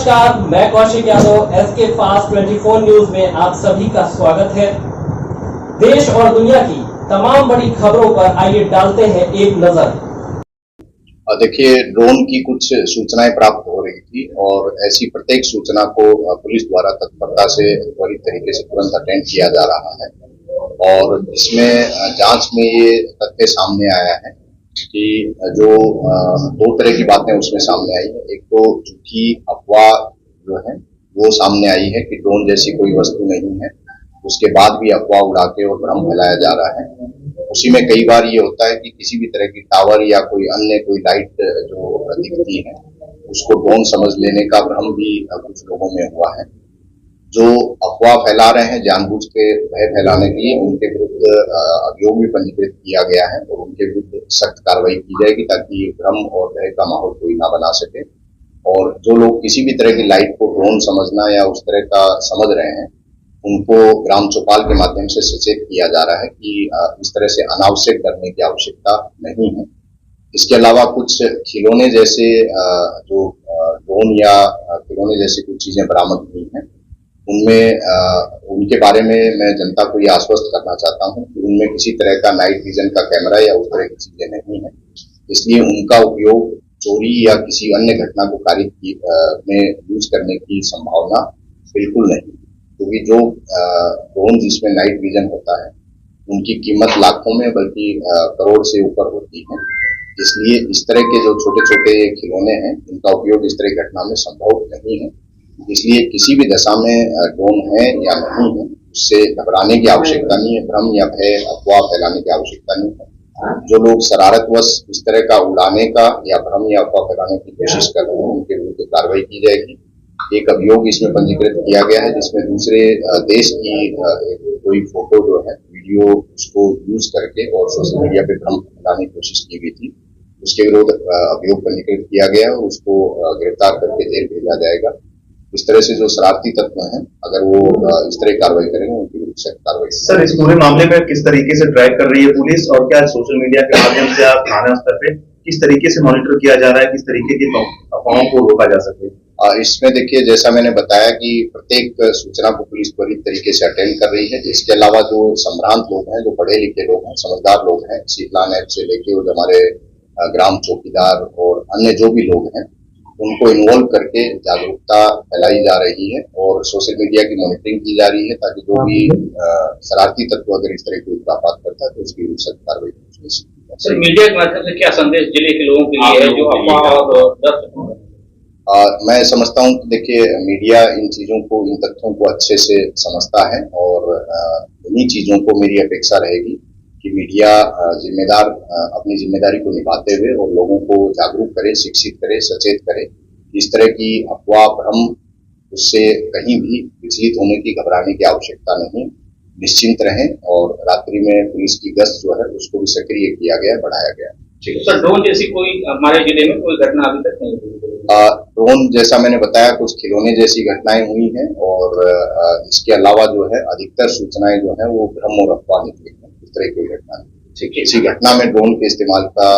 नमस्कार, मैं Kaushik Yadav, SK fast 24 news में आप सभी का स्वागत है। देश और दुनिया की तमाम बड़ी खबरों पर आइए डालते हैं एक नजर। देखिए, ड्रोन की कुछ सूचनाएं प्राप्त हो रही थी और ऐसी प्रत्येक सूचना को पुलिस द्वारा तत्परता से त्वरित तरीके से तुरंत अटेंड किया जा रहा है और इसमें जांच में ये तथ्य सामने आया है कि जो दो तरह की बातें उसमें सामने आई है। एक तो झूठी अफवाह जो है वो सामने आई है कि ड्रोन जैसी कोई वस्तु नहीं है, उसके बाद भी अफवाह उड़ा के और भ्रम फैलाया जा रहा है। उसी में कई बार ये होता है कि किसी भी तरह की टावर या कोई अन्य कोई लाइट जो दिखती है उसको ड्रोन समझ लेने का भ्रम भी कुछ लोगों में हुआ है। जो अफवाह फैला रहे हैं जानबूझ के भय फैलाने के लिए, उनके विरुद्ध अभियोग भी पंजीकृत किया गया है और उनके विरुद्ध सख्त कार्रवाई की जाएगी ताकि भ्रम और भय का माहौल कोई ना बना सके। और जो लोग किसी भी तरह की लाइट को ड्रोन समझना या उस तरह का समझ रहे हैं, उनको ग्राम चौपाल के माध्यम से सचेत किया जा रहा है कि इस तरह से अनावश्यक डरने की आवश्यकता नहीं है। इसके अलावा कुछ खिलौने जैसे जो ड्रोन या खिलौने जैसी कुछ चीजें बरामद हुई हैं, उनमें उनके बारे में मैं जनता को यह आश्वस्त करना चाहता हूं कि उनमें किसी तरह का नाइट विजन का कैमरा या उस तरह की चीजें नहीं है। इसलिए उनका उपयोग चोरी या किसी अन्य घटना को कारित में यूज करने की संभावना बिल्कुल नहीं, क्योंकि जो ड्रोन जिसमें नाइट विजन होता है उनकी कीमत लाखों में बल्कि करोड़ से ऊपर होती है। इसलिए इस तरह के जो छोटे छोटे खिलौने हैं इनका उपयोग इस तरह की घटना में संभव नहीं है। इसलिए किसी भी दशा में ड्रोन है या नहीं है उससे घबराने की आवश्यकता नहीं है, भ्रम या भय अफवाह फैलाने की आवश्यकता नहीं है। जो लोग शरारतवश इस तरह का उड़ाने का या भ्रम या अफवाह फैलाने की कोशिश कर रहे हैं उनके विरुद्ध कार्रवाई की जाएगी। एक अभियोग इसमें पंजीकृत किया गया है जिसमें दूसरे देश की कोई फोटो जो है वीडियो उसको यूज करके और सोशल मीडिया पे भ्रम फैलाने की कोशिश की गई थी, उसके विरुद्ध अभियोग पंजीकृत किया गया और उसको गिरफ्तार करके जेल भेजा जाएगा। इस तरह से जो शरारती तत्व हैं अगर वो इस तरह कार्रवाई करेंगे उनकी विरुद्ध सख्त कार्रवाई। सर, इस पूरे मामले में किस तरीके से ट्रैक कर रही है पुलिस और क्या सोशल मीडिया के माध्यम से आप थाना स्तर पे किस तरीके से मॉनिटर किया जा रहा है, किस तरीके की अफवाहों को रोका जा सके? इसमें देखिए, जैसा मैंने बताया कि प्रत्येक सूचना को पुलिस त्वरित तरीके से अटेंड कर रही है। इसके अलावा जो संभ्रांत लोग हैं, जो पढ़े लिखे लोग हैं, समझदार लोग हैं, शीतलान ऐप से लेके और हमारे ग्राम चौकीदार और अन्य जो भी लोग हैं उनको इन्वॉल्व करके जागरूकता फैलाई जा रही है और सोशल मीडिया की मॉनिटरिंग की जा रही है ताकि जो भी शरारती तत्व अगर इस तरह की उत्पात करता है तो उसकी सख्त कार्रवाई सर, मीडिया के माध्यम से क्या संदेश जिले के लोगों के लिए है जो अफवाह और डर? मैं समझता हूँ कि देखिए, मीडिया इन चीजों को, इन तथ्यों को अच्छे से समझता है और इन्हीं चीजों को मेरी अपेक्षा रहेगी कि मीडिया अपनी जिम्मेदारी को निभाते हुए और लोगों को जागरूक करे, शिक्षित करे, सचेत करे। इस तरह की अफवाह भ्रम उससे कहीं भी विचलित होने की, घबराने की आवश्यकता नहीं। निश्चिंत रहें और रात्रि में पुलिस की गश्त जो है उसको भी सक्रिय किया गया, बढ़ाया गया। सर, ड्रोन जैसी कोई हमारे जिले में कोई घटना अभी तक नहीं हुई? ड्रोन जैसा मैंने बताया कुछ खिलौने जैसी घटनाएं हुई हैं और इसके अलावा जो है अधिकतर सूचनाएं जो है वो भ्रम और अफवाह निकली है। इस तरह की घटना, किसी घटना में ड्रोन के इस्तेमाल का